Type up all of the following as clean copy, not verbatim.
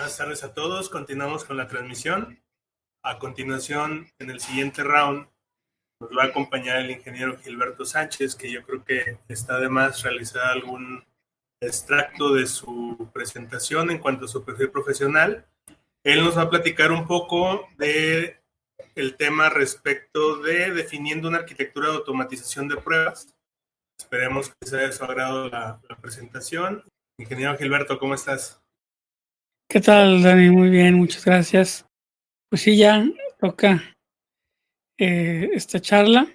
Buenas tardes a todos. Continuamos con la transmisión. A continuación, en el siguiente round, nos va a acompañar el ingeniero Gilberto Sánchez, que yo creo que está de más realizar algún extracto de su presentación en cuanto a su perfil profesional. Él nos va a platicar un poco de el tema respecto de definiendo una arquitectura de automatización de pruebas. Esperemos que sea de su agrado la presentación. Ingeniero Gilberto, ¿cómo estás? ¿Qué tal, Dani? Muy bien, muchas gracias. Pues sí, ya toca esta charla.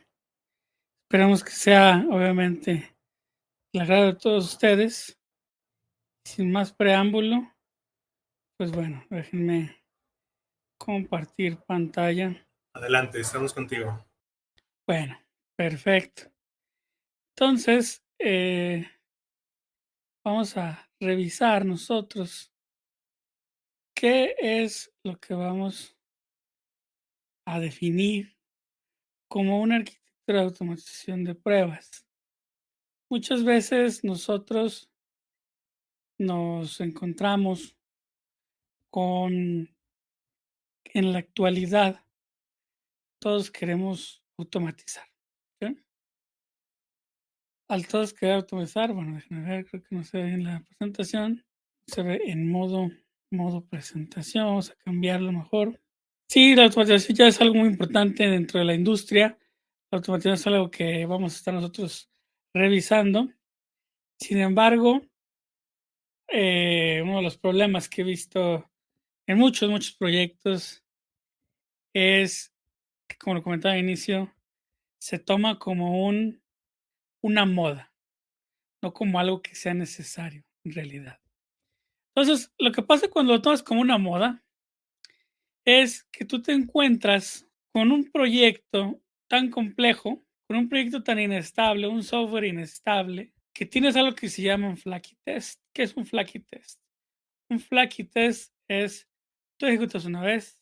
Esperamos que sea, obviamente, el agrado de todos ustedes. Sin más preámbulo, pues bueno, déjenme compartir pantalla. Adelante, estamos contigo. Bueno, perfecto. Entonces, vamos a revisar nosotros qué es lo que vamos a definir como una arquitectura de automatización de pruebas. Muchas veces nosotros nos encontramos con, en la actualidad, todos queremos automatizar. ¿Sí? Al todos querer automatizar, bueno, déjenme ver, creo que no se ve en la presentación, se ve en modo presentación, vamos a cambiarlo mejor. Sí, la automatización ya es algo muy importante dentro de la industria. La automatización es algo que vamos a estar nosotros revisando. Sin embargo, uno de los problemas que he visto en muchos proyectos es que, como lo comentaba al inicio, se toma como una moda, no como algo que sea necesario en realidad. Entonces, lo que pasa cuando lo tomas como una moda es que tú te encuentras con un proyecto tan complejo, con un proyecto tan inestable, un software inestable, que tienes algo que se llama un flaky test. ¿Qué es un flaky test? Un flaky test es, tú ejecutas una vez,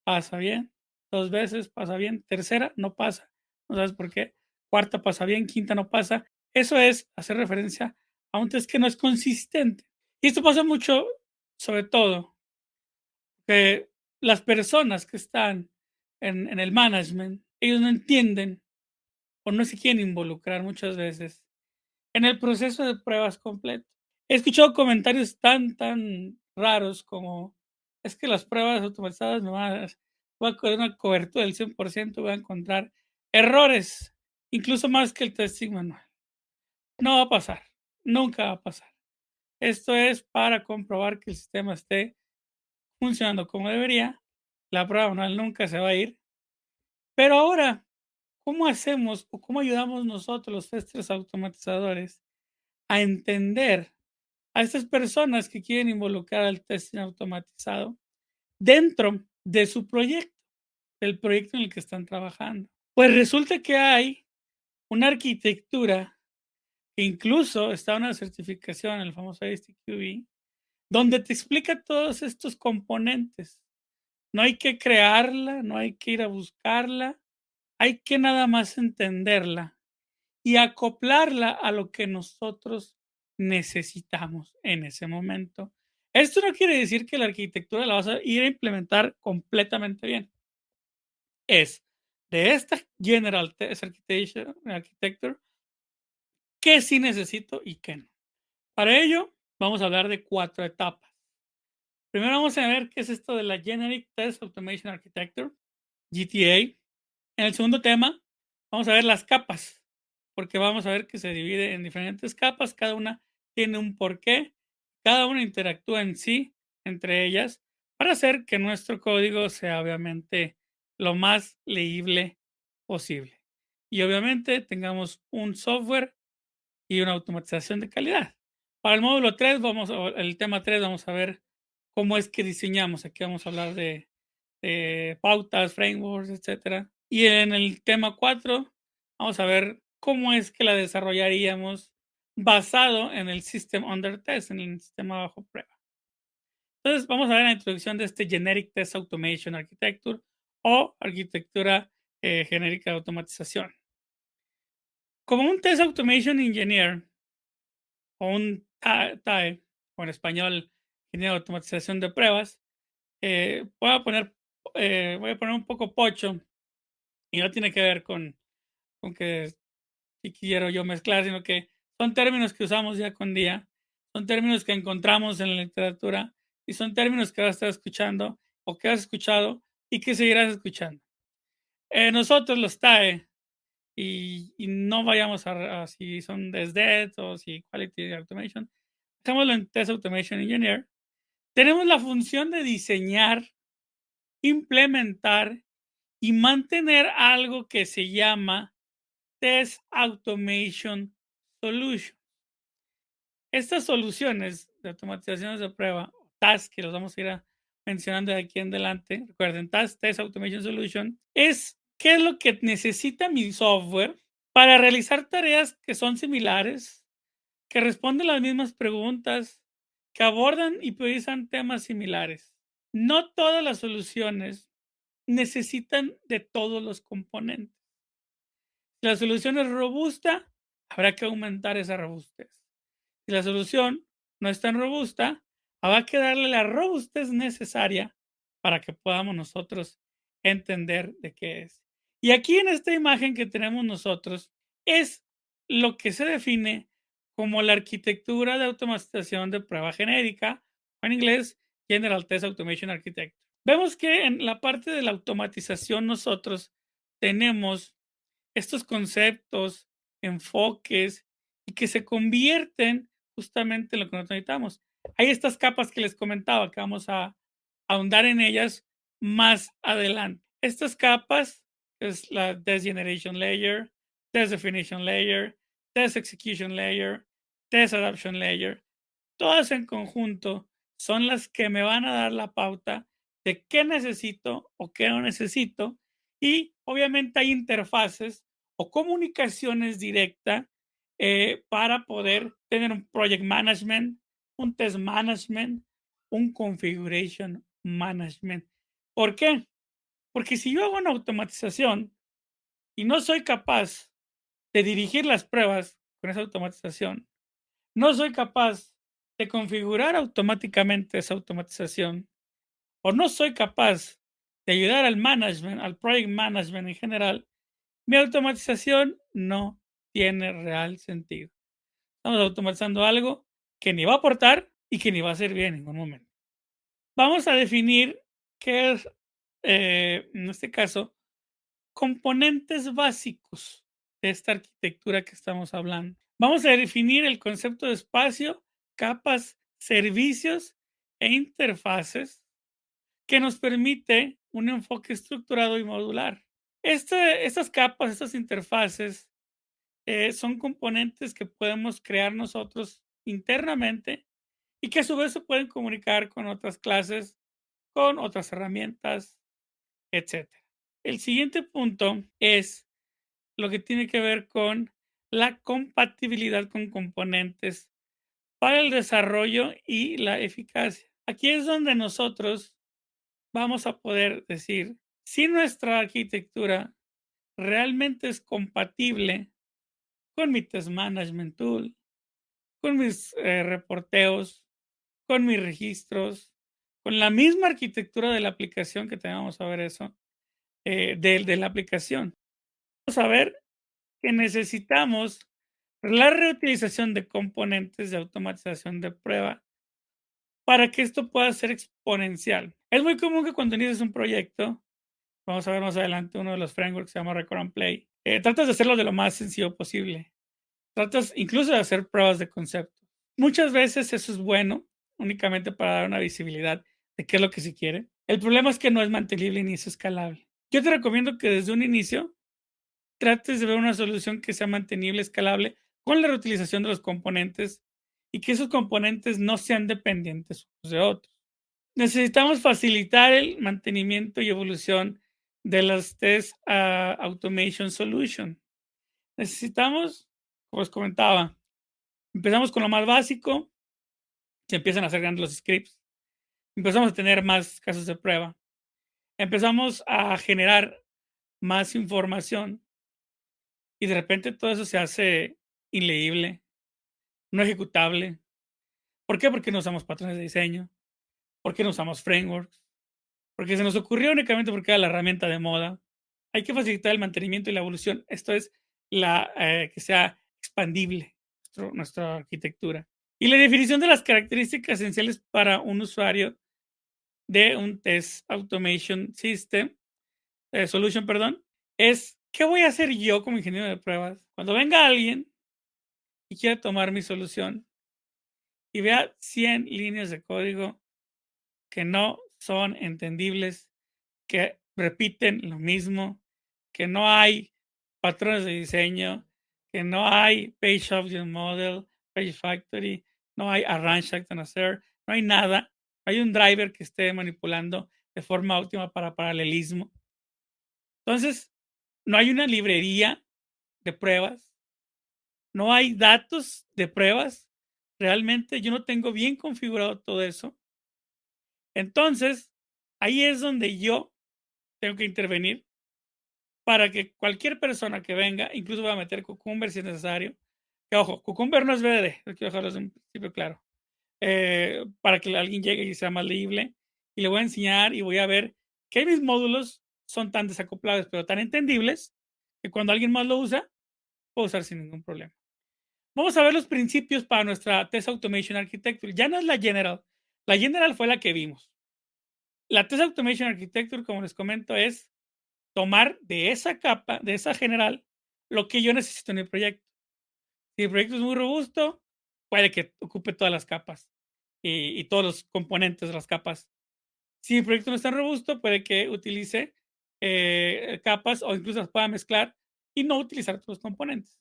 pasa bien, 2 veces pasa bien, tercera no pasa, no sabes por qué, cuarta pasa bien, quinta no pasa. Eso es hacer referencia a un test que no es consistente. Y esto pasa mucho, sobre todo, que las personas que están en el management, ellos no entienden o no se quieren involucrar muchas veces en el proceso de pruebas completo. He escuchado comentarios tan raros como: "Es que las pruebas automatizadas me van a voy a tener una cobertura del 100%, voy a encontrar errores, incluso más que el testing manual". No va a pasar, nunca va a pasar. Esto es para comprobar que el sistema esté funcionando como debería. La prueba manual nunca se va a ir. Pero ahora, ¿cómo hacemos o cómo ayudamos nosotros, los testers automatizadores, a entender a estas personas que quieren involucrar al testing automatizado dentro de su proyecto, del proyecto en el que están trabajando? Pues resulta que hay una arquitectura que incluso está en una certificación, el famoso ISTQB, donde te explica todos estos componentes. No hay que crearla, no hay que ir a buscarla, hay que nada más entenderla y acoplarla a lo que nosotros necesitamos en ese momento. Esto no quiere decir que la arquitectura la vas a ir a implementar completamente bien. Es de esta General Test Architecture qué sí necesito y qué no. Para ello, vamos a hablar de 4 etapas. Primero vamos a ver qué es esto de la Generic Test Automation Architecture, GTA. En el segundo tema, vamos a ver las capas, porque vamos a ver que se divide en diferentes capas, cada una tiene un porqué, cada una interactúa en sí, entre ellas, para hacer que nuestro código sea obviamente lo más leíble posible. Y obviamente tengamos un software y una automatización de calidad. Para el módulo 3, el tema 3, vamos a ver cómo es que diseñamos. Aquí vamos a hablar de pautas, frameworks, etcétera. Y en el tema 4 vamos a ver cómo es que la desarrollaríamos basado en el System Under Test, en el sistema bajo prueba. Entonces, vamos a ver la introducción de este Generic Test Automation Architecture o arquitectura genérica de automatización. Como un Test Automation Engineer o un TAE, o en español, ingeniero de automatización de pruebas. Voy a poner un poco pocho y no tiene que ver con que si quiero yo mezclar, sino que son términos que usamos día con día, son términos que encontramos en la literatura y son términos que vas a estar escuchando o que has escuchado y que seguirás escuchando. Nosotros los TAE, y no vayamos a si son SDET o si Quality Automation, dejémoslo en Test Automation Engineer, tenemos la función de diseñar, implementar y mantener algo que se llama Test Automation Solution. Estas soluciones de automatizaciones de prueba, TAS, que los vamos a ir mencionando de aquí en adelante, recuerden, TAS, Test Automation Solution, es qué es lo que necesita mi software para realizar tareas que son similares, que responden las mismas preguntas, que abordan y priorizan temas similares. No todas las soluciones necesitan de todos los componentes. Si la solución es robusta, habrá que aumentar esa robustez. Si la solución no es tan robusta, habrá que darle la robustez necesaria para que podamos nosotros entender de qué es. Y aquí en esta imagen que tenemos nosotros es lo que se define como la arquitectura de automatización de prueba genérica, o en inglés General Test Automation Architecture. Vemos que en la parte de la automatización nosotros tenemos estos conceptos, enfoques, y que se convierten justamente en lo que nosotros necesitamos. Hay estas capas que les comentaba, que vamos a ahondar en ellas más adelante. Estas capas es la Test Generation Layer, Test Definition Layer, Test Execution Layer, Test Adoption Layer. Todas en conjunto son las que me van a dar la pauta de qué necesito o qué no necesito. Y obviamente hay interfaces o comunicaciones directas para poder tener un project management, un test management, un configuration management. ¿Por qué? Porque si yo hago una automatización y no soy capaz de dirigir las pruebas con esa automatización, no soy capaz de configurar automáticamente esa automatización, o no soy capaz de ayudar al management, al project management en general, mi automatización no tiene real sentido. Estamos automatizando algo que ni va a aportar y que ni va a servir en ningún momento. Vamos a definir qué es, en este caso, componentes básicos de esta arquitectura que estamos hablando. Vamos a definir el concepto de espacio, capas, servicios e interfaces que nos permite un enfoque estructurado y modular. Estas capas, estas interfaces, son componentes que podemos crear nosotros internamente y que a su vez se pueden comunicar con otras clases, con otras herramientas, etc. El siguiente punto es lo que tiene que ver con la compatibilidad con componentes para el desarrollo y la eficacia. Aquí es donde nosotros vamos a poder decir si nuestra arquitectura realmente es compatible con mi Test Management Tool, con mis reporteos, con mis registros, con la misma arquitectura de la aplicación, que tenemos a ver eso, de la aplicación. Vamos a ver que necesitamos la reutilización de componentes de automatización de prueba para que esto pueda ser exponencial. Es muy común que cuando inicias un proyecto, vamos a ver más adelante uno de los frameworks que se llama Record and Play, tratas de hacerlo de lo más sencillo posible. Tratas incluso de hacer pruebas de concepto. Muchas veces eso es bueno, únicamente para dar una visibilidad de qué es lo que se quiere. El problema es que no es mantenible ni es escalable. Yo te recomiendo que desde un inicio trates de ver una solución que sea mantenible, escalable, con la reutilización de los componentes y que esos componentes no sean dependientes unos de otros. Necesitamos facilitar el mantenimiento y evolución de las Test Automation Solution. Necesitamos, como os comentaba, empezamos con lo más básico, se empiezan a hacer grandes los scripts, empezamos a tener más casos de prueba, empezamos a generar más información y de repente todo eso se hace inleíble, no ejecutable. ¿Por qué? Porque no usamos patrones de diseño, ¿Por qué no usamos frameworks? Porque se nos ocurrió únicamente porque era la herramienta de moda. Hay que facilitar el mantenimiento y la evolución. Esto es que sea expandible nuestra arquitectura. Y la definición de las características esenciales para un usuario de un Test Automation System, Solution, perdón, es ¿qué voy a hacer yo como ingeniero de pruebas cuando venga alguien y quiera tomar mi solución y vea 100 líneas de código que no son entendibles, que repiten lo mismo, que no hay patrones de diseño, que no hay Page Object Model, Page Factory, no hay Arrange Act and Assert, no hay nada, hay un driver que esté manipulando de forma óptima para paralelismo? Entonces, no hay una librería de pruebas, no hay datos de pruebas, realmente yo no tengo bien configurado todo eso. Entonces, ahí es donde yo tengo que intervenir para que cualquier persona que venga, incluso voy a meter Cucumber si es necesario, que ojo, Cucumber no es BDD, quiero dejarlo desde un principio claro, para que alguien llegue y sea más legible, y le voy a enseñar y voy a ver que mis módulos son tan desacoplables, pero tan entendibles, que cuando alguien más lo usa, puedo usar sin ningún problema. Vamos a ver los principios para nuestra Test Automation Architecture. Ya no es la general fue la que vimos. La Test Automation Architecture, como les comento, es tomar de esa capa, de esa general, lo que yo necesito en el proyecto. Si el proyecto es muy robusto, puede que ocupe todas las capas y todos los componentes de las capas. Si el proyecto no es tan robusto, puede que utilice capas o incluso las pueda mezclar y no utilizar todos los componentes.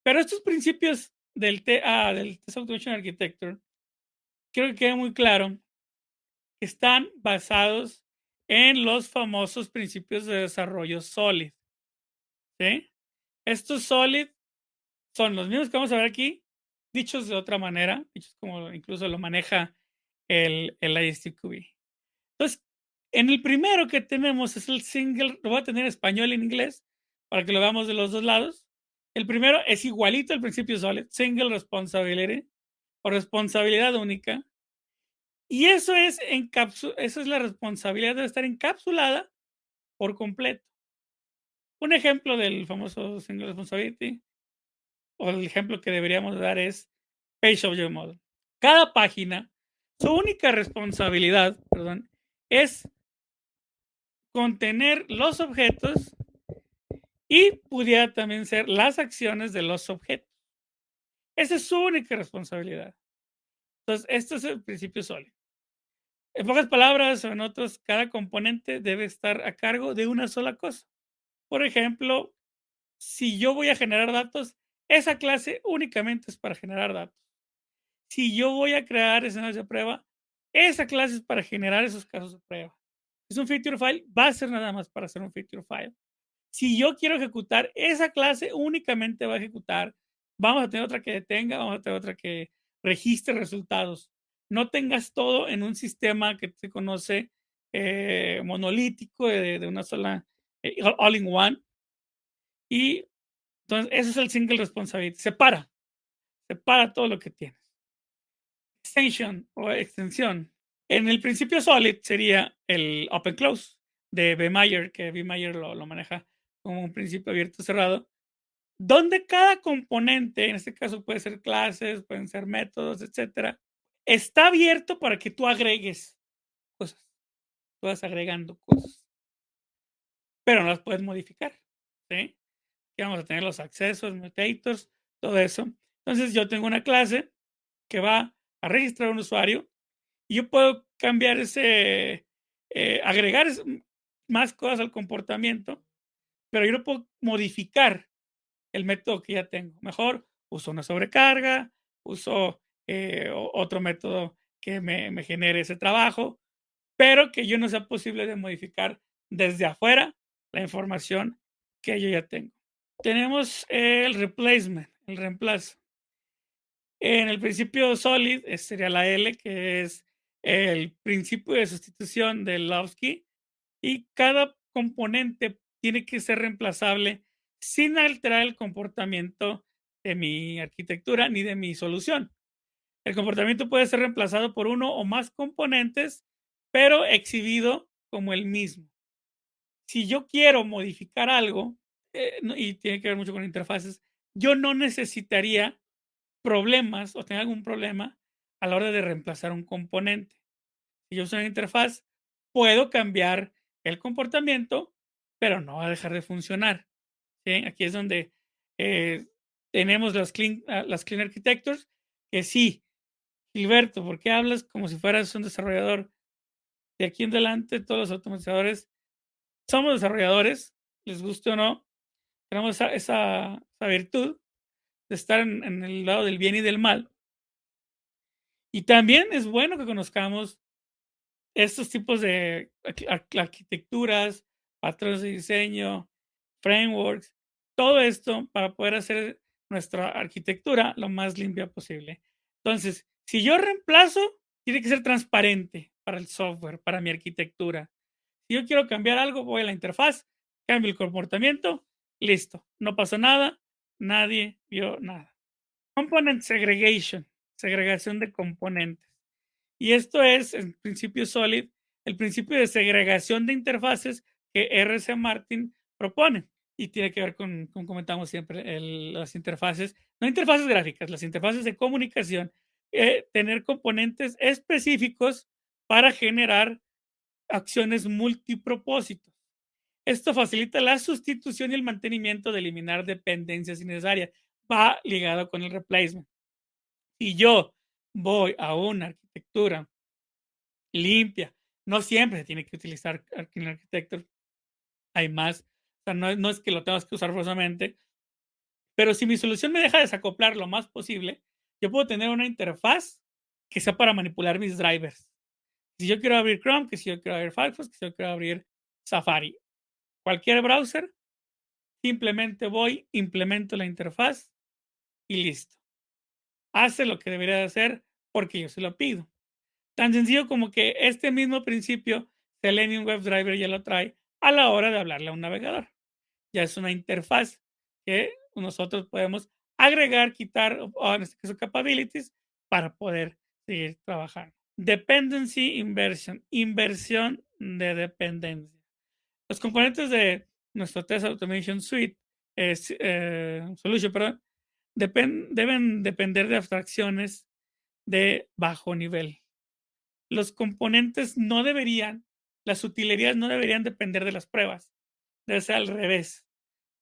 Pero estos principios del Test Automation Architecture, quiero que quede muy claro que están basados en los famosos principios de desarrollo SOLID. ¿Sí? Estos SOLID son los mismos que vamos a ver aquí, dichos de otra manera, dichos como incluso lo maneja el ISTQB. Entonces, en el primero que tenemos es el single, lo voy a tener en español y en inglés para que lo veamos de los dos lados. El primero es igualito al principio SOLID, single responsibility o responsabilidad única. Y eso es la responsabilidad, debe estar encapsulada por completo. Un ejemplo del famoso single responsibility o el ejemplo que deberíamos dar es Page Object Model. Cada página, su única responsabilidad, es contener los objetos y pudiera también ser las acciones de los objetos. Esa es su única responsabilidad. Entonces, esto es el principio sólido. En pocas palabras o en otros, cada componente debe estar a cargo de una sola cosa. Por ejemplo, si yo voy a generar datos, esa clase únicamente es para generar datos. Si yo voy a crear escenarios de prueba, esa clase es para generar esos casos de prueba. Es un feature file, va a ser nada más para hacer un feature file. Si yo quiero ejecutar, esa clase únicamente va a ejecutar. Vamos a tener otra que detenga, vamos a tener otra que registre resultados. No tengas todo en un sistema que se conoce monolítico de una sola, all in one. Y entonces, ese es el single responsibility. Separa todo lo que tienes. Extension o extensión. En el principio solid sería el open close de Bmeyer, que Bmeyer lo maneja como un principio abierto cerrado, donde cada componente, en este caso puede ser clases, pueden ser métodos, etcétera, está abierto para que tú agregues cosas. Tú vas agregando cosas, pero no las puedes modificar. ¿Sí? Aquí vamos a tener los accesos, mutators, todo eso. Entonces yo tengo una clase que va a registrar un usuario y yo puedo cambiar agregar más cosas al comportamiento, pero yo no puedo modificar el método que ya tengo. Mejor uso una sobrecarga, uso otro método que me genere ese trabajo, pero que yo no sea posible de modificar desde afuera la información que yo ya tengo. Tenemos el replacement, el reemplazo. En el principio SOLID sería la L, que es el principio de sustitución del Lovesky, y cada componente tiene que ser reemplazable sin alterar el comportamiento de mi arquitectura ni de mi solución. El comportamiento puede ser reemplazado por uno o más componentes, pero exhibido como el mismo. Si yo quiero modificar algo, y tiene que ver mucho con interfaces, yo no necesitaría problemas o tener algún problema a la hora de reemplazar un componente. Si yo uso una interfaz, puedo cambiar el comportamiento, pero no va a dejar de funcionar. ¿Sí? Aquí es donde tenemos las clean architectures, que sí, Gilberto, ¿por qué hablas como si fueras un desarrollador? De aquí en adelante, todos los automatizadores somos desarrolladores, les guste o no, tenemos esa virtud de estar en el lado del bien y del mal. Y también es bueno que conozcamos estos tipos de arquitecturas, patrones de diseño, frameworks, todo esto para poder hacer nuestra arquitectura lo más limpia posible. Entonces, si yo reemplazo, tiene que ser transparente para el software, para mi arquitectura. Si yo quiero cambiar algo, voy a la interfaz, cambio el comportamiento, listo. No pasó nada, nadie vio nada. Component segregation, segregación de componentes. Y esto es, en principio Solid, el principio de segregación de interfaces que RC Martin propone. Y tiene que ver con, como comentamos siempre, las interfaces, no interfaces gráficas, las interfaces de comunicación, tener componentes específicos para generar acciones multipropósitos. Esto facilita la sustitución y el mantenimiento de eliminar dependencias innecesarias. Va ligado con el replacement. Si yo voy a una arquitectura limpia, no siempre se tiene que utilizar Clean Architecture. Hay más. O sea, no es que lo tengas que usar forzosamente, pero si mi solución me deja desacoplar lo más posible, yo puedo tener una interfaz que sea para manipular mis drivers. Si yo quiero abrir Chrome, que si yo quiero abrir Firefox, que si yo quiero abrir Safari, cualquier browser, simplemente voy, implemento la interfaz y listo. Hace lo que debería de hacer porque yo se lo pido. Tan sencillo como que este mismo principio Selenium WebDriver ya lo trae a la hora de hablarle a un navegador. Ya es una interfaz que nosotros podemos agregar, quitar, o en este caso capabilities, para poder seguir trabajando. Dependency inversion, inversión de dependencia. Los componentes de nuestro Test Automation Suite, Solution, perdón, deben depender de abstracciones de bajo nivel. Los componentes no deberían, las utilerías no deberían depender de las pruebas. Debe ser al revés.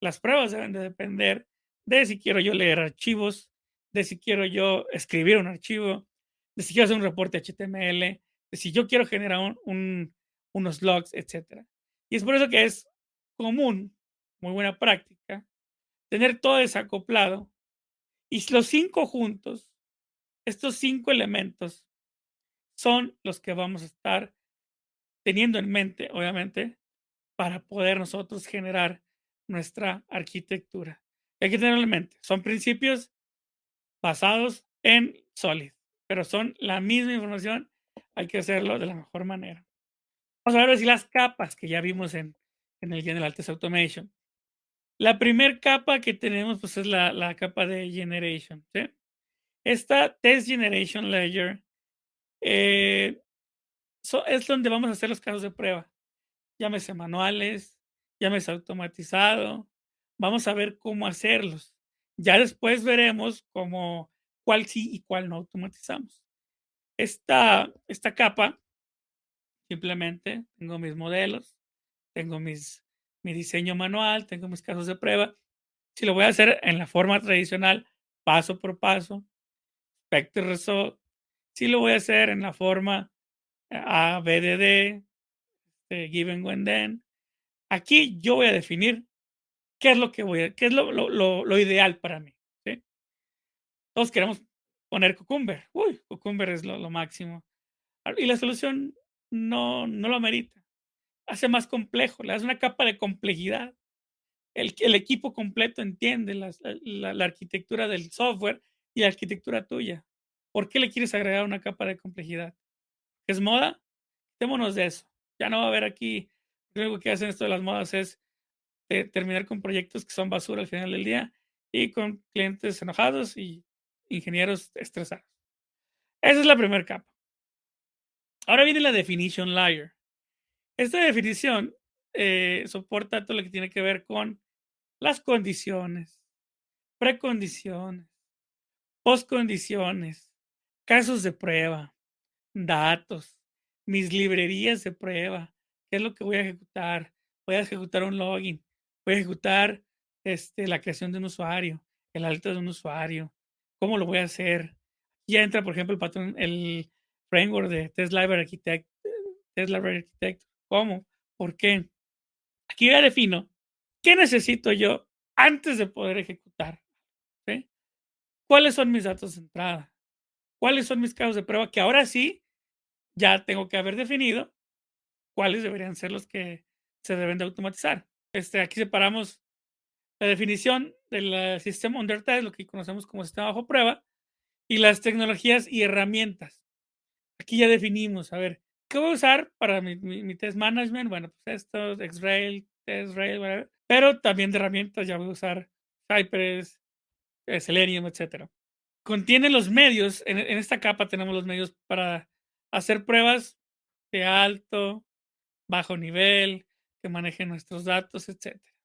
Las pruebas deben de depender de si quiero yo leer archivos, de si quiero yo escribir un archivo, de si quiero hacer un reporte HTML, de si yo quiero generar unos logs, etc. Y es por eso que es común, muy buena práctica, tener todo desacoplado y los 5 juntos, estos 5 elementos son los que vamos a estar teniendo en mente, obviamente, para poder nosotros generar nuestra arquitectura. Hay que tenerlo en mente. Son principios basados en Solid, pero son la misma información. Hay que hacerlo de la mejor manera. Vamos a ver si las capas que ya vimos en el General Test Automation. La primera capa que tenemos pues es la capa de Generation. ¿Sí? Esta Test Generation Layer es donde vamos a hacer los casos de prueba. Llámese manuales, llámese automatizado. Vamos a ver cómo hacerlos. Ya después veremos cuál sí y cuál no automatizamos. Esta capa, simplemente tengo mis modelos, tengo mi diseño manual, tengo mis casos de prueba. Si lo voy a hacer en la forma tradicional, paso por paso, expect result. Si lo voy a hacer en la forma ABDD, given when then. Aquí yo voy a definir qué es lo que qué es lo ideal para mí. ¿Sí? Todos queremos poner Cucumber. Uy, Cucumber es lo máximo. Y la solución no lo amerita. Hace más complejo, le das una capa de complejidad. El equipo completo entiende la arquitectura del software y la arquitectura tuya. ¿Por qué le quieres agregar una capa de complejidad? ¿Es moda? Quitémonos de eso. Ya no va a haber aquí. Lo único que hacen esto de las modas es terminar con proyectos que son basura al final del día y con clientes enojados y ingenieros estresados. Esa es la primera capa. Ahora viene la definition layer. Esta definición soporta todo lo que tiene que ver con las condiciones, precondiciones, postcondiciones, casos de prueba, datos, mis librerías de prueba, qué es lo que voy a ejecutar. Voy a ejecutar un login, voy a ejecutar la creación de un usuario, el alta de un usuario, cómo lo voy a hacer. Ya entra, por ejemplo, el patrón, el framework de Test Library Architect, ¿Cómo? ¿Por qué? Aquí ya defino qué necesito yo antes de poder ejecutar. ¿Sí? ¿Cuáles son mis datos de entrada? ¿Cuáles son mis casos de prueba? Que ahora sí ya tengo que haber definido cuáles deberían ser los que se deben de automatizar. Aquí separamos la definición del sistema under test, lo que conocemos como sistema bajo prueba, y las tecnologías y herramientas. Aquí ya definimos, a ver, ¿qué voy a usar para mi test management? Bueno, pues esto, X-Rail, TestRail, whatever. Pero también de herramientas ya voy a usar Cypress, Selenium, etcétera. Contiene los medios, en esta capa tenemos los medios para hacer pruebas de alto, bajo nivel, que manejen nuestros datos, etcétera.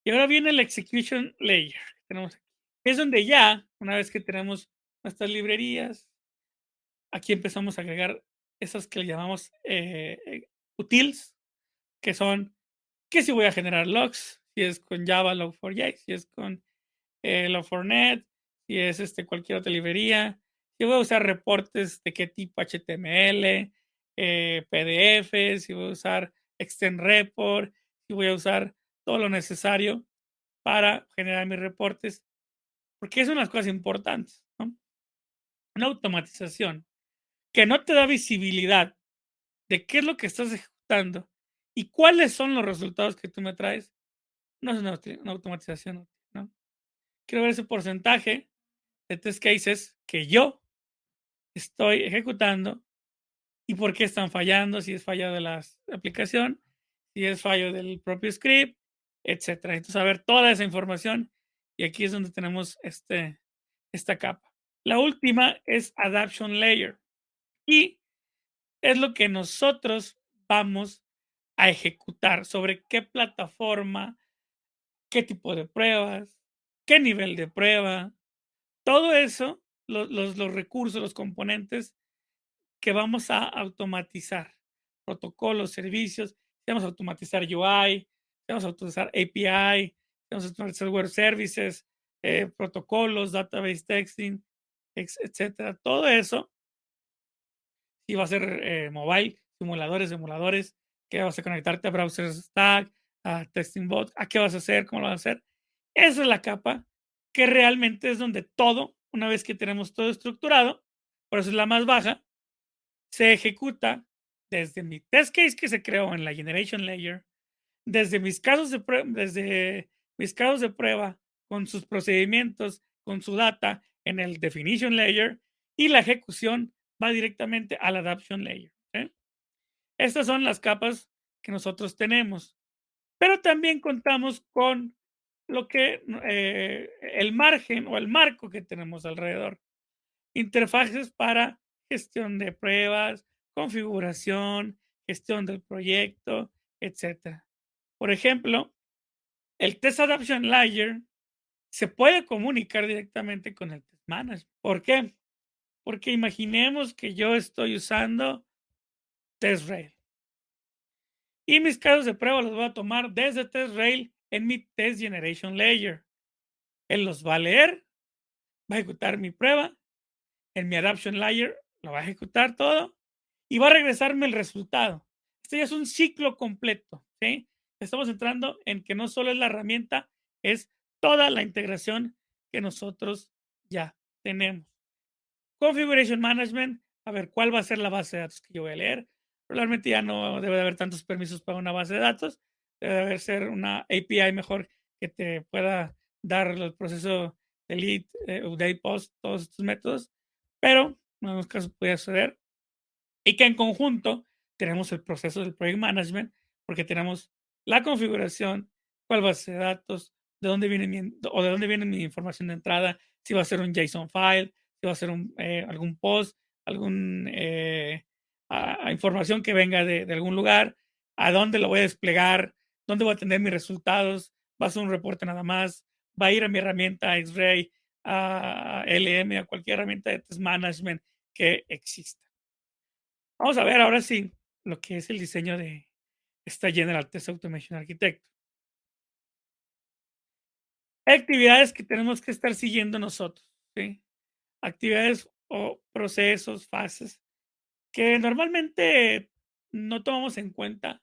Y ahora viene el execution layer que tenemos aquí. Es donde ya, una vez que tenemos nuestras librerías, aquí empezamos a agregar esas que le llamamos utils, que son que si voy a generar logs, si es con Java Log4j, si es con Log4net, si es cualquier otra librería, si voy a usar reportes de qué tipo HTML, PDF, si voy a usar Extend Report, si voy a usar todo lo necesario para generar mis reportes, porque son las cosas importantes, ¿no? Una automatización que no te da visibilidad de qué es lo que estás ejecutando y cuáles son los resultados que tú me traes, no es una automatización, ¿no? Quiero ver ese porcentaje de test cases que yo estoy ejecutando y por qué están fallando, si es fallo de la aplicación, si es fallo del propio script, etcétera. Entonces, a ver toda esa información y aquí es donde tenemos esta capa. La última es Adaption Layer y es lo que nosotros vamos a ejecutar, sobre qué plataforma, qué tipo de pruebas, qué nivel de prueba, todo eso, los recursos, los componentes que vamos a automatizar, protocolos, servicios, vamos a automatizar UI, vamos a automatizar API, vamos a automatizar web services, protocolos, database texting, etcétera. Todo eso, si va a ser mobile, emuladores, que vas a conectarte a browsers stack, a testing bot, a qué vas a hacer, cómo lo vas a hacer. Esa es la capa que realmente es donde todo, una vez que tenemos todo estructurado, por eso es la más baja, se ejecuta desde mi test case que se creó en la generation layer, desde mis casos de prueba con sus procedimientos, con su data en el definition layer y la ejecución va directamente al adaption layer. ¿Eh? Estas son las capas que nosotros tenemos, pero también contamos con lo que el margen o el marco que tenemos alrededor. Interfaces para gestión de pruebas, configuración, gestión del proyecto, etcétera. Por ejemplo, el Test Adaption Layer se puede comunicar directamente con el Test Manager. ¿Por qué? Porque imaginemos que yo estoy usando TestRail y mis casos de prueba los voy a tomar desde TestRail en mi Test Generation Layer. Él los va a leer, va a ejecutar mi prueba, en mi Adaption Layer lo va a ejecutar todo y va a regresarme el resultado. Este ya es un ciclo completo, ¿sí? Estamos entrando en que no solo es la herramienta, es toda la integración que nosotros ya tenemos. Configuration Management, a ver cuál va a ser la base de datos que yo voy a leer. Probablemente ya no debe de haber tantos permisos para una base de datos, debe de haber ser una API mejor que te pueda dar el proceso delete, update, post, todos estos métodos, pero en algunos casos puede suceder y que en conjunto tenemos el proceso del project management porque tenemos la configuración, cuál base de datos, de dónde viene mi información de entrada, si va a ser un JSON file, si va a ser algún post, algún información que venga de algún lugar, a dónde lo voy a desplegar, dónde voy a tener mis resultados, va a ser un reporte nada más, va a ir a mi herramienta X-Ray, a LM, a cualquier herramienta de test management que exista. Vamos a ver ahora sí lo que es el diseño de esta General Test Automation Architecture. Hay actividades que tenemos que estar siguiendo nosotros, ¿sí? Actividades o procesos, fases, que normalmente no tomamos en cuenta,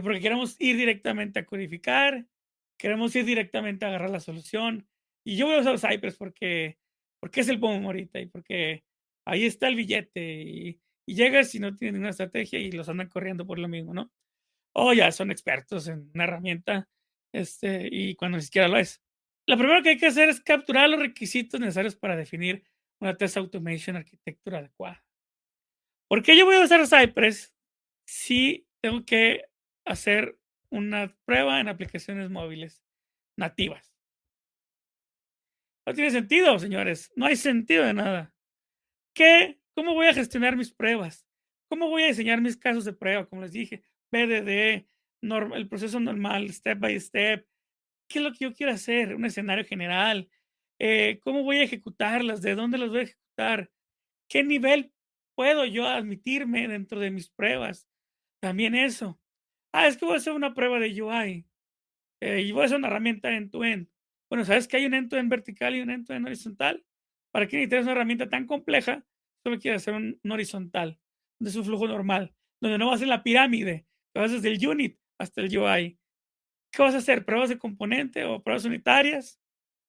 porque queremos ir directamente a codificar, queremos ir directamente a agarrar la solución. Y yo voy a usar Cypress porque es el boom ahorita y porque ahí está el billete y llegas y no tienen ninguna estrategia y los andan corriendo por lo mismo, ¿no? O ya son expertos en una herramienta, y cuando ni siquiera lo es. Lo primero que hay que hacer es capturar los requisitos necesarios para definir una test automation arquitectura adecuada. ¿Por qué yo voy a usar Cypress si tengo que hacer una prueba en aplicaciones móviles nativas? No tiene sentido, señores. No hay sentido de nada. ¿Cómo voy a gestionar mis pruebas? ¿Cómo voy a diseñar mis casos de prueba? Como les dije, BDD, el proceso normal, step by step. ¿Qué es lo que yo quiero hacer? Un escenario general. ¿Cómo voy a ejecutarlas? ¿De dónde las voy a ejecutar? ¿Qué nivel puedo yo admitirme dentro de mis pruebas? También eso. Es que voy a hacer una prueba de UI, y voy a hacer una herramienta end-to-end. Bueno, ¿sabes que hay un end-to-end vertical y un end-to-end horizontal? ¿Para qué necesitas una herramienta tan compleja? Solo quieres hacer un horizontal, donde es un flujo normal, donde no vas a hacer la pirámide, que vas desde el unit hasta el UI. ¿Qué vas a hacer? ¿Pruebas de componente o pruebas unitarias?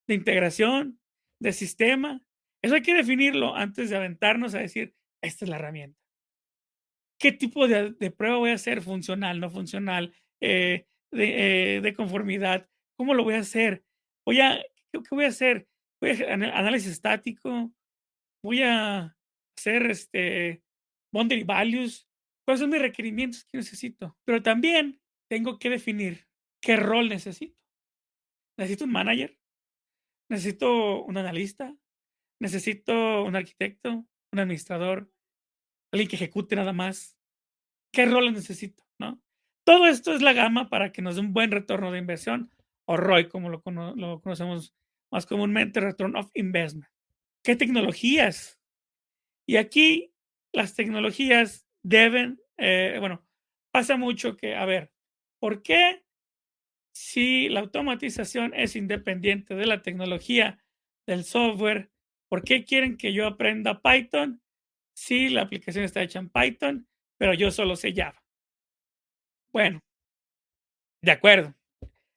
¿De integración? ¿De sistema? Eso hay que definirlo antes de aventarnos a decir, esta es la herramienta. ¿Qué tipo de prueba voy a hacer? ¿Funcional, no funcional? De conformidad. ¿Cómo lo voy a hacer? ¿Qué voy a hacer? ¿Voy a hacer análisis estático? ¿Voy a hacer boundary values? ¿Cuáles son mis requerimientos que necesito? Pero también tengo que definir qué rol necesito. ¿Necesito un manager? ¿Necesito un analista? ¿Necesito un arquitecto? ¿Un administrador? ¿Alguien que ejecute nada más? ¿Qué roles necesito? ¿No? Todo esto es la gama para que nos dé un buen retorno de inversión o ROI, como lo conocemos más comúnmente, Return of Investment. ¿Qué tecnologías? Y aquí las tecnologías deben, bueno, pasa mucho que, a ver, ¿por qué si la automatización es independiente de la tecnología del software, por qué quieren que yo aprenda Python si la aplicación está hecha en Python, pero yo solo sé Java? Bueno, de acuerdo.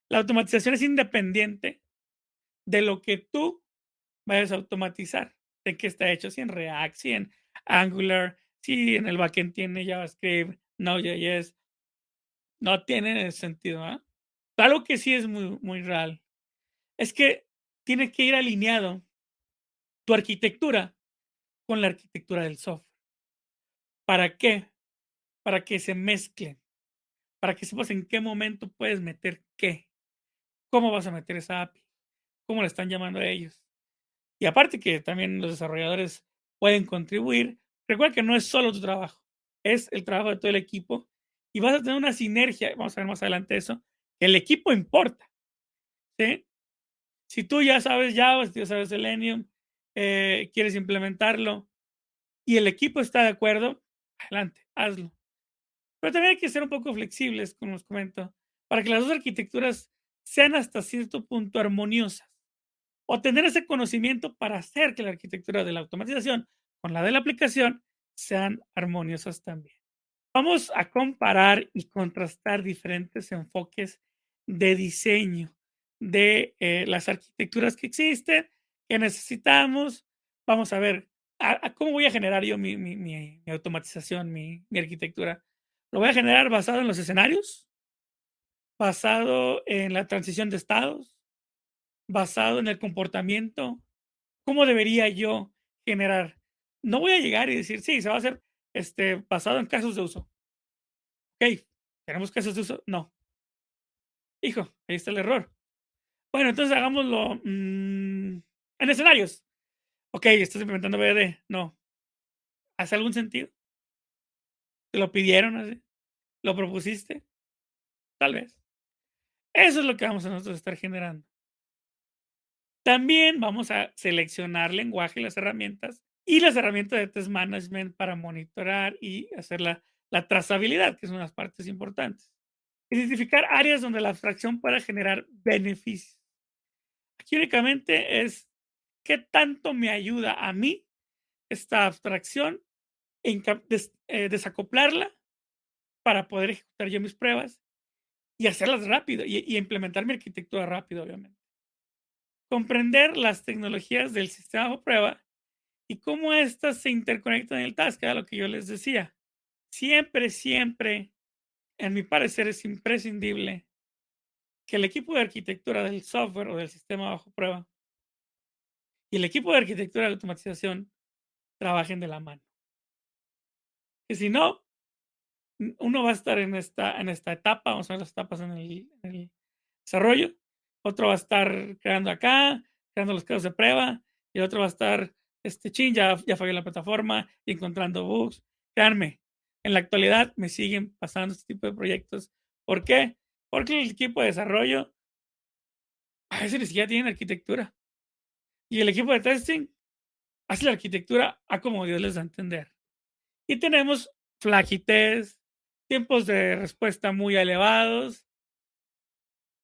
La automatización es independiente de lo que tú vayas a automatizar, de qué está hecho, si en React, si en Angular, si en el backend tiene JavaScript, Node.js, no tiene sentido, ¿ah? Algo que sí es muy, muy real es que tiene que ir alineado tu arquitectura con la arquitectura del software. ¿Para qué? Para que se mezclen, para que sepas en qué momento puedes meter qué, cómo vas a meter esa API, cómo le están llamando a ellos. Y aparte que también los desarrolladores pueden contribuir, recuerda que no es solo tu trabajo, es el trabajo de todo el equipo y vas a tener una sinergia, vamos a ver más adelante eso, el equipo importa, ¿sí? Si tú ya sabes Java, si tú ya sabes Selenium, quieres implementarlo y el equipo está de acuerdo, adelante, hazlo. Pero también hay que ser un poco flexibles, como os comento, para que las dos arquitecturas sean hasta cierto punto armoniosas o tener ese conocimiento para hacer que la arquitectura de la automatización con la de la aplicación sean armoniosas también. Vamos a comparar y contrastar diferentes enfoques de diseño de las arquitecturas que existen, que necesitamos. Vamos a ver cómo voy a generar yo mi automatización, mi arquitectura. Lo voy a generar basado en los escenarios, basado en la transición de estados, basado en el comportamiento. ¿Cómo debería yo generar? No voy a llegar y decir, sí, se va a hacer basado en casos de uso. Ok, ¿tenemos casos de uso? No. Hijo, ahí está el error. Bueno, entonces hagámoslo en escenarios. Ok, estás implementando BD. No. ¿Hace algún sentido? ¿Te lo pidieron así? ¿Lo propusiste? Tal vez. Eso es lo que vamos a nosotros estar generando. También vamos a seleccionar lenguaje y las herramientas de test management para monitorar y hacer la trazabilidad, que son las partes importantes. Identificar áreas donde la abstracción pueda generar beneficios. Aquí únicamente es qué tanto me ayuda a mí esta abstracción en desacoplarla para poder ejecutar yo mis pruebas y hacerlas rápido y implementar mi arquitectura rápido, obviamente. Comprender las tecnologías del sistema bajo prueba y cómo éstas se interconectan en el task, era lo que yo les decía. Siempre, siempre, en mi parecer, es imprescindible que el equipo de arquitectura del software o del sistema bajo prueba y el equipo de arquitectura de automatización trabajen de la mano. Que si no, uno va a estar en esta etapa, vamos a ver las etapas en el desarrollo, otro va a estar creando acá, creando los casos de prueba, y el otro va a estar, ya falló la plataforma y encontrando bugs. Créanme, en la actualidad me siguen pasando este tipo de proyectos. ¿Por qué? Porque el equipo de desarrollo a veces ni siquiera tienen arquitectura. Y el equipo de testing hace la arquitectura a como Dios les da a entender. Y tenemos flaquitez, tiempos de respuesta muy elevados,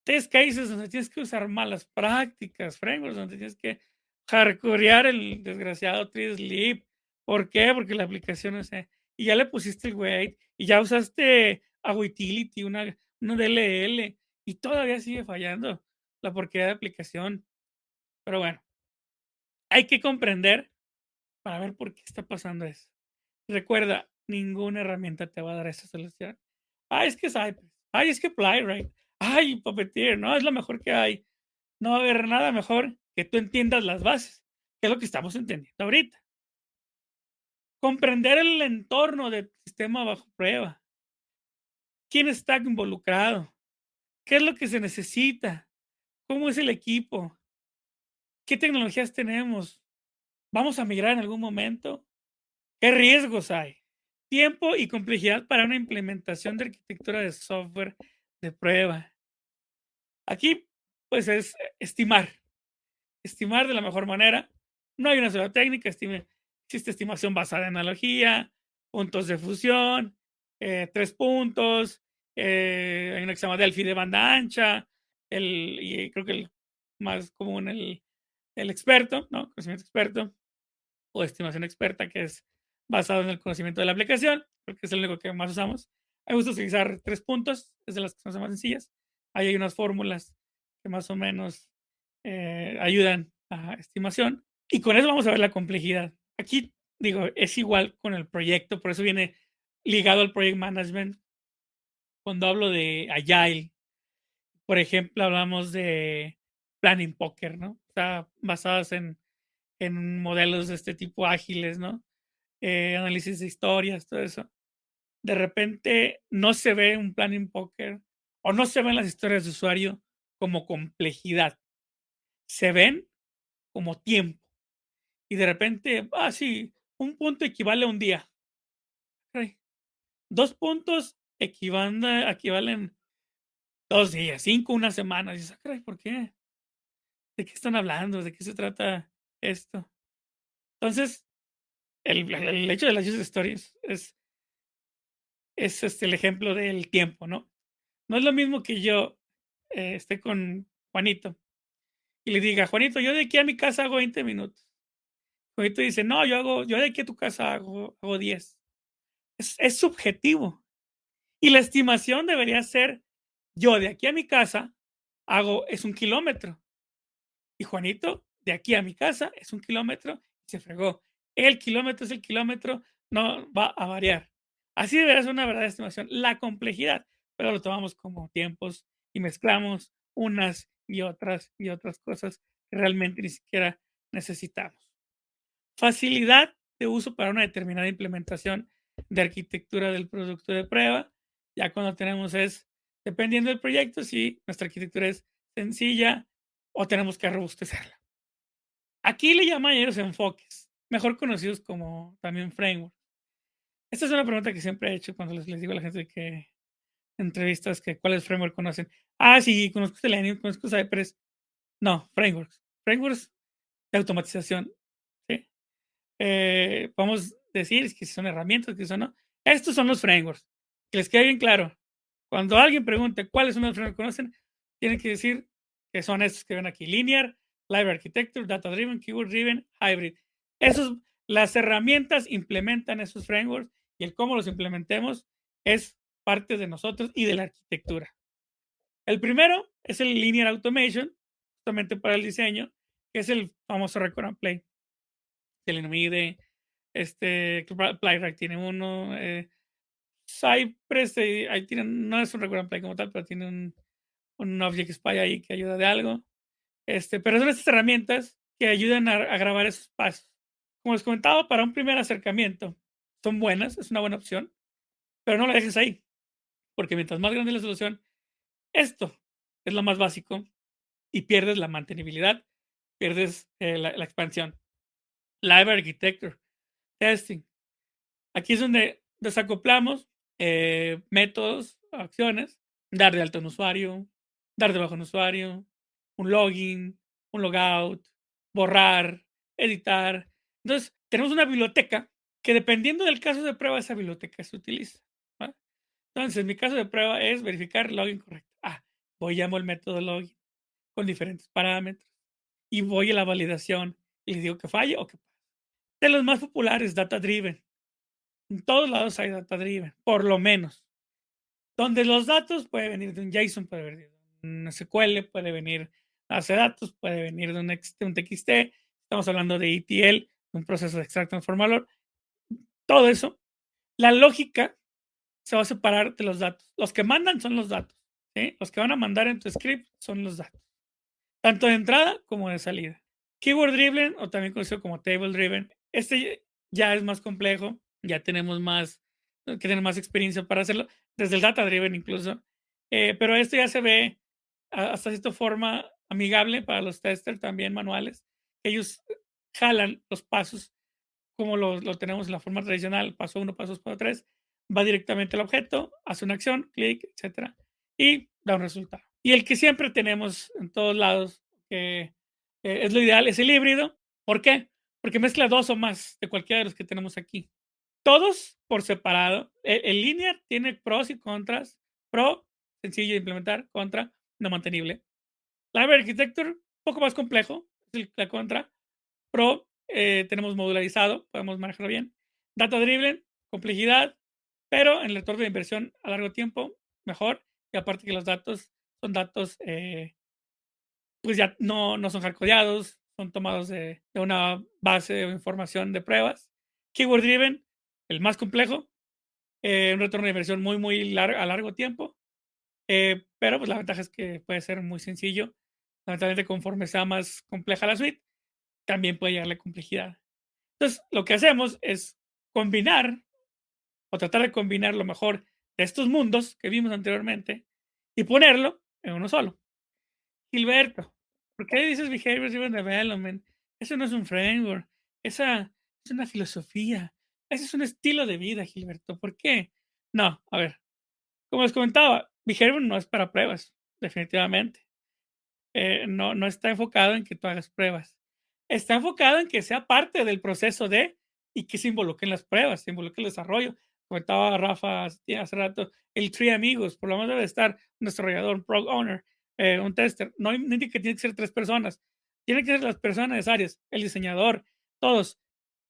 test cases donde tienes que usar malas prácticas, frameworks donde tienes que hardcorear el desgraciado tree sleep. ¿Por qué? Porque la aplicación no sé, y ya le pusiste el wait, y ya usaste a utility, una DLL, y todavía sigue fallando la porquería de aplicación. Pero bueno, hay que comprender para ver por qué está pasando eso. Recuerda, ninguna herramienta te va a dar esa solución. Ay, es que Cypress. Ay, es que Playwright. Ay, Puppeteer, no, es lo mejor que hay. No va a haber nada mejor que tú entiendas las bases, que es lo que estamos entendiendo ahorita. Comprender el entorno del sistema bajo prueba. ¿Quién está involucrado? ¿Qué es lo que se necesita? ¿Cómo es el equipo? ¿Qué tecnologías tenemos? ¿Vamos a migrar en algún momento? ¿Qué riesgos hay? Tiempo y complejidad para una implementación de arquitectura de software de prueba. Aquí, pues es estimar de la mejor manera. No hay una sola técnica, existe estimación basada en analogía, puntos de fusión, 3 puntos, hay una que se llama Delphi de banda ancha, y creo que el más común, el experto, ¿no? Conocimiento experto o estimación experta, que es basado en el conocimiento de la aplicación, porque es el único que más usamos. Me gusta utilizar 3 puntos, es de las que son más sencillas. Ahí hay unas fórmulas que más o menos ayudan a estimación. Y con eso vamos a ver la complejidad. Aquí, digo, es igual con el proyecto, por eso viene ligado al project management. Cuando hablo de Agile, por ejemplo, hablamos de Planning Poker, ¿no? Está basadas en modelos de este tipo ágiles, ¿no? Análisis de historias, todo eso. De repente no se ve un planning poker o no se ven las historias de usuario como complejidad, se ven como tiempo. Y de repente, sí, un punto equivale a un día. Okay. 2 puntos equivalen 2 días, 5, una semana. Y dices, ¿por qué? ¿De qué están hablando? ¿De qué se trata esto? Entonces, el hecho de las user stories es el ejemplo del tiempo, ¿no? No es lo mismo que yo esté con Juanito y le diga, Juanito, yo de aquí a mi casa hago 20 minutos. Juanito dice, no, yo de aquí a tu casa hago 10. Es subjetivo. Y la estimación debería ser, yo de aquí a mi casa es 1 kilómetro. Y Juanito, de aquí a mi casa es 1 kilómetro y se fregó. El kilómetro es el kilómetro, no va a variar. Así debería ser una verdadera estimación. La complejidad, pero lo tomamos como tiempos y mezclamos unas y otras cosas que realmente ni siquiera necesitamos. Facilidad de uso para una determinada implementación de arquitectura del producto de prueba. Ya cuando tenemos dependiendo del proyecto, si nuestra arquitectura es sencilla o tenemos que robustecerla. Aquí le llaman ellos enfoques, mejor conocidos como también framework. Esta es una pregunta que siempre he hecho cuando les digo a la gente que entrevistas que cuáles framework conocen. Sí, conozco Selenium, conozco Cypress. No, frameworks. Frameworks de automatización. ¿Sí? Podemos decir que son herramientas, que son no. Estos son los frameworks. Que les quede bien claro. Cuando alguien pregunte cuáles son los frameworks que conocen, tienen que decir que son estos que ven aquí: Linear, Library Architecture, Data Driven, Keyword Driven, Hybrid. Las herramientas implementan esos frameworks y el cómo los implementemos es parte de nosotros y de la arquitectura. El primero es el Linear Automation, justamente para el diseño, que es el famoso Record and Play. Telemide, Playwright tiene uno, Cypress, ahí tiene, no es un Record and Play como tal, pero tiene un Object Spy ahí que ayuda de algo. Pero son estas herramientas que ayudan a grabar esos pasos. Como les comentaba, para un primer acercamiento son buenas, es una buena opción, pero no la dejes ahí, porque mientras más grande la solución, esto es lo más básico y pierdes la mantenibilidad, pierdes la expansión. Live Architecture, Testing. Aquí es donde desacoplamos métodos, acciones, dar de alta un usuario, dar de baja un usuario, un login, un logout, borrar, editar. Entonces, tenemos una biblioteca que, dependiendo del caso de prueba, esa biblioteca se utiliza. ¿Va? Entonces, mi caso de prueba es verificar login correcto. Voy y llamo el método login con diferentes parámetros y voy a la validación y le digo que falle o que pase. De los más populares, Data Driven. En todos lados hay Data Driven, por lo menos. Donde los datos puede venir de un JSON, puede venir de un SQL, puede venir de base de datos, puede venir de un TXT. Estamos hablando de ETL, un proceso de extracto de valor. Todo eso, la lógica se va a separar de los datos. Los que mandan son los datos. ¿Sí? Los que van a mandar en tu script son los datos, tanto de entrada como de salida. Keyword Driven, o también conocido como Table Driven, ya es más complejo, ya tenemos que tener más experiencia para hacerlo, desde el Data Driven incluso, pero esto ya se ve hasta cierta forma amigable para los testers también manuales. Ellos jalan los pasos como lo tenemos en la forma tradicional: paso 1, paso 2, paso 3, va directamente al objeto, hace una acción, clic, etcétera, y da un resultado. Y el que siempre tenemos en todos lados, que es lo ideal, es el híbrido. ¿Por qué? Porque mezcla 2 o más de cualquiera de los que tenemos aquí. Todos por separado. El linear tiene pros y contras. Pro, sencillo de implementar; contra, no mantenible. Library Architecture, un poco más complejo, es la contra. Pro, tenemos modularizado, podemos manejarlo bien. Data Driven, complejidad, pero en el retorno de inversión a largo tiempo, mejor. Y aparte que los datos son datos, pues ya no son hardcodeados, son tomados de una base o información de pruebas. Keyword Driven, el más complejo, un retorno de inversión muy a largo tiempo, pero pues la ventaja es que puede ser muy sencillo. Lamentablemente, conforme sea más compleja la suite, también puede llegar la complejidad. Entonces, lo que hacemos es combinar, o tratar de combinar lo mejor de estos mundos que vimos anteriormente y ponerlo en uno solo. Gilberto, ¿por qué dices Behavior Driven Development? Eso no es un framework, esa es una filosofía, ese es un estilo de vida, Gilberto. ¿Por qué? No, a ver, como les comentaba, Behavior no es para pruebas, definitivamente. No está enfocado en que tú hagas pruebas. Está enfocado en que sea parte del proceso y que se involucre en las pruebas, se involucre en el desarrollo. Comentaba Rafa hace rato, el Tree Amigos, por lo menos debe estar un desarrollador, un product owner, un tester. No indica que tiene que ser 3 personas, tienen que ser las personas necesarias, el diseñador, todos.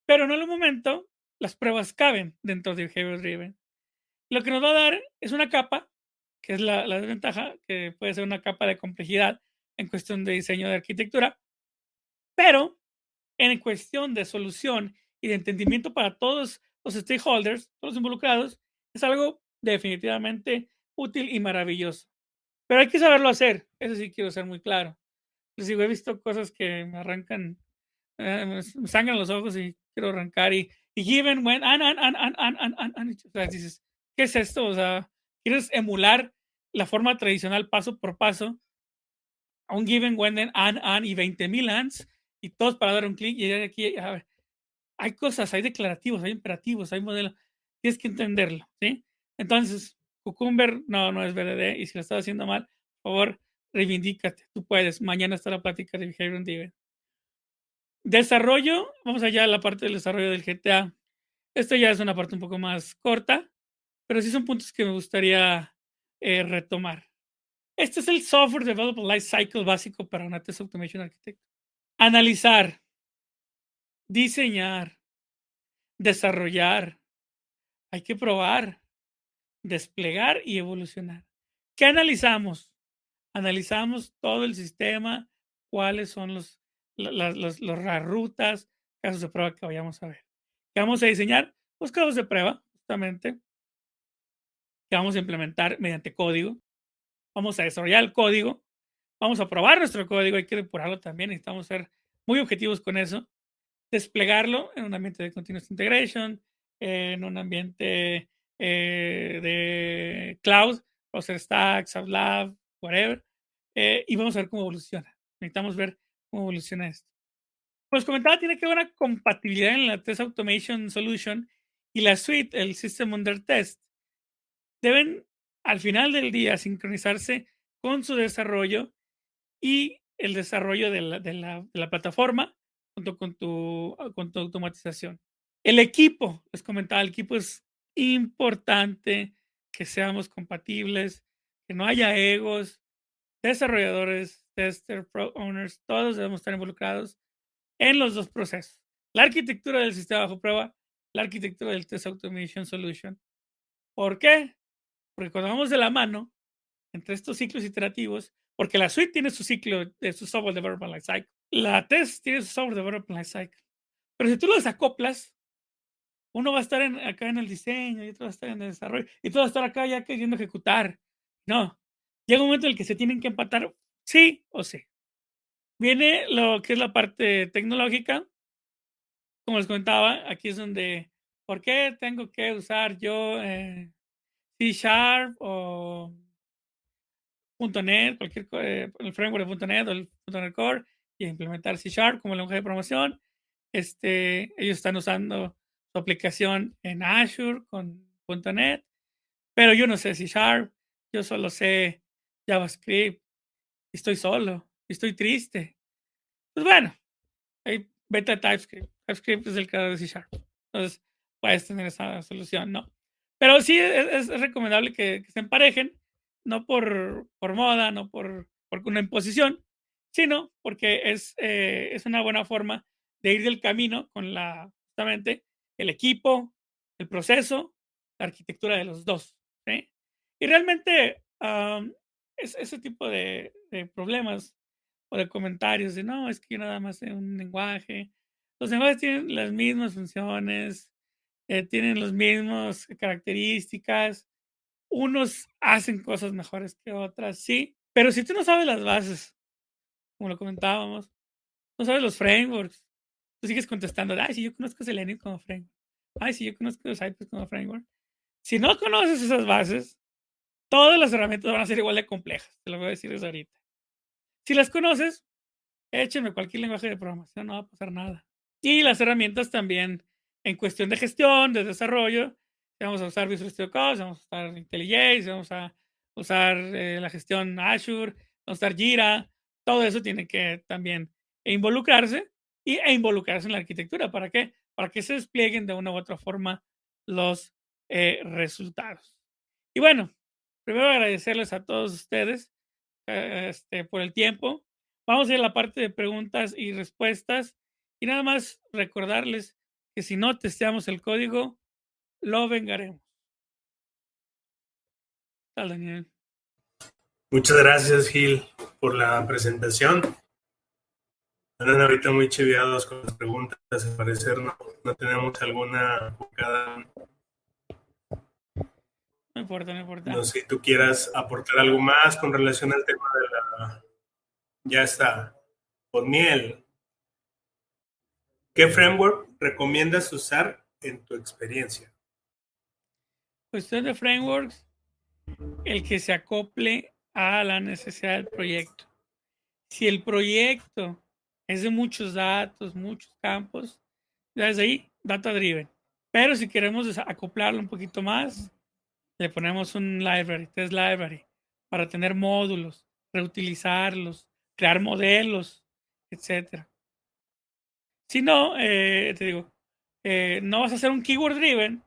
Pero en algún momento las pruebas caben dentro de Behavior Driven. Lo que nos va a dar es una capa, que es la desventaja, que puede ser una capa de complejidad en cuestión de diseño de arquitectura, pero en cuestión de solución y de entendimiento para todos los stakeholders, todos los involucrados, es algo definitivamente útil y maravilloso. Pero hay que saberlo hacer, eso sí quiero ser muy claro. Les digo, he visto cosas que me arrancan, me sangran los ojos y quiero arrancar y given when, o sea, dices, ¿qué es esto? O sea, quieres emular la forma tradicional paso por paso a un given when, y 20,000 ands y todos para dar un clic y aquí, a ver, hay cosas, hay declarativos, hay imperativos, hay modelos. tienes que entenderlo, ¿sí? Entonces, Cucumber no es BDD, y si lo estás haciendo mal, por favor, reivindícate, tú puedes. Mañana está la plática de Behavior Driven. Desarrollo, vamos allá a la parte del desarrollo del GTA. Esto ya es una parte un poco más corta, pero sí son puntos que me gustaría retomar. Este es el Software Development Life Cycle básico para una Test Automation Architect. Analizar, diseñar, desarrollar, hay que probar, desplegar y evolucionar. ¿Qué analizamos? Analizamos todo el sistema, cuáles son las rutas, casos de prueba que vayamos a ver. ¿Qué vamos a diseñar? Pues casos de prueba, justamente, que vamos a implementar mediante código. Vamos a desarrollar el código, vamos a probar nuestro código, hay que depurarlo también, necesitamos ser muy objetivos con eso. Desplegarlo en un ambiente de continuous integration, en un ambiente de cloud, o sea, Stack, SAP whatever, y vamos a ver cómo evoluciona. Necesitamos ver cómo evoluciona esto. Como les comentaba, tiene que haber una compatibilidad en la Test Automation Solution y la suite, el System Under Test. Deben, al final del día, sincronizarse con su desarrollo y el desarrollo de la plataforma junto con tu automatización. El equipo, les comentaba, el equipo es importante que seamos compatibles, que no haya egos, desarrolladores, testers, pro owners, todos debemos estar involucrados en los dos procesos. La arquitectura del sistema bajo prueba, la arquitectura del Test Automation Solution. ¿Por qué? Porque cuando vamos de la mano entre estos ciclos iterativos, porque la suite tiene su ciclo de su software development life cycle, la test tiene su software development life cycle, pero si tú los acoplas, uno va a estar acá en el diseño y otro va a estar en el desarrollo y todo va a estar acá ya queriendo ejecutar. No, llega un momento en el que se tienen que empatar sí o sí. Viene lo que es la parte tecnológica, como les comentaba, aquí es donde, ¿por qué tengo que usar yo C Sharp o .NET, el framework de .NET o el .NET Core, y implementar C Sharp como lenguaje de programación? Ellos están usando su aplicación en Azure con .NET, pero yo no sé C Sharp, yo solo sé JavaScript, y estoy solo, y estoy triste. Pues bueno, hay beta TypeScript. TypeScript es el creador de C Sharp. Entonces, puedes tener esa solución, ¿no? Pero sí es recomendable que se emparejen, no por moda, no por una imposición, sino porque es una buena forma de ir del camino con justamente el equipo, el proceso, la arquitectura de los dos, ¿sí? Y realmente ese tipo de problemas o de comentarios de no, es que yo nada más sé un lenguaje. Los lenguajes tienen las mismas funciones, tienen las mismas características. Unos hacen cosas mejores que otras, sí, pero si tú no sabes las bases, como lo comentábamos, no sabes los frameworks, tú sigues contestando, ay, si yo conozco Selenium como framework, ay, si yo conozco Cypress como framework. Si no conoces esas bases, todas las herramientas van a ser igual de complejas, te lo voy a decir desde ahorita. Si las conoces, échenme cualquier lenguaje de programación, no va a pasar nada. Y las herramientas también en cuestión de gestión, de desarrollo, vamos a usar Visual Studio Code, vamos a usar IntelliJ, vamos a usar la gestión Azure, vamos a usar Jira, todo eso tiene que también involucrarse e involucrarse en la arquitectura. ¿Para qué? Para que se desplieguen de una u otra forma los resultados. Y bueno, primero agradecerles a todos ustedes por el tiempo. Vamos a ir a la parte de preguntas y respuestas. Y nada más recordarles que si no testeamos el código, lo vengaremos. ¿Qué tal, Daniel? Muchas gracias, Gil, por la presentación. Andan ahorita muy chiviados con las preguntas, al parecer no tenemos alguna por cada. No importa, no importa. No sé si tú quieras aportar algo más con relación al tema de la. Ya está. Miel, ¿qué framework recomiendas usar en tu experiencia? Cuestión de frameworks, el que se acople a la necesidad del proyecto. Si el proyecto es de muchos datos, muchos campos, ya desde ahí, data driven. Pero si queremos acoplarlo un poquito más, le ponemos un library, test library, para tener módulos, reutilizarlos, crear modelos, etcétera. Si no, te digo, no vas a hacer un keyword driven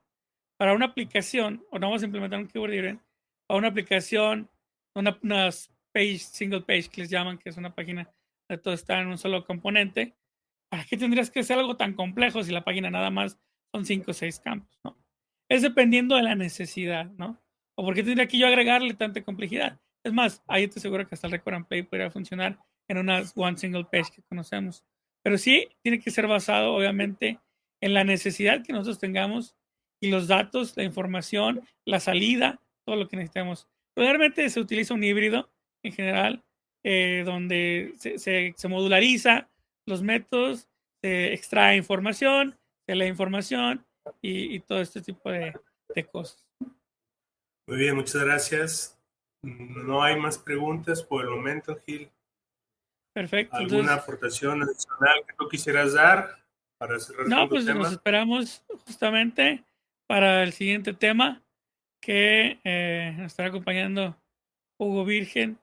para una aplicación, o no vas a implementar un keyword driven para una aplicación, unas page, single page que les llaman, que es una página de todo está en un solo componente. ¿Para qué tendrías que hacer algo tan complejo si la página nada más son 5 o 6 campos, ¿no? Es dependiendo de la necesidad, ¿no? O por qué tendría que yo agregarle tanta complejidad. Es más, ahí te aseguro que hasta el record and play podría funcionar en una one single page que conocemos. Pero sí tiene que ser basado, obviamente, en la necesidad que nosotros tengamos y los datos, la información, la salida, todo lo que necesitamos. Regularmente se utiliza un híbrido en general, donde se modulariza los métodos, se extrae información, se lee información y todo este tipo de cosas. Muy bien, muchas gracias. No hay más preguntas por el momento, Gil. Perfecto. ¿Alguna Entonces, aportación adicional que tú quisieras dar para cerrar no, con tu pues nos tema? esperamos justamente para el siguiente tema que nos estará acompañando Hugo Virgen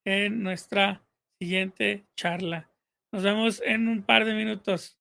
en nuestra siguiente charla. Nos vemos en un par de minutos.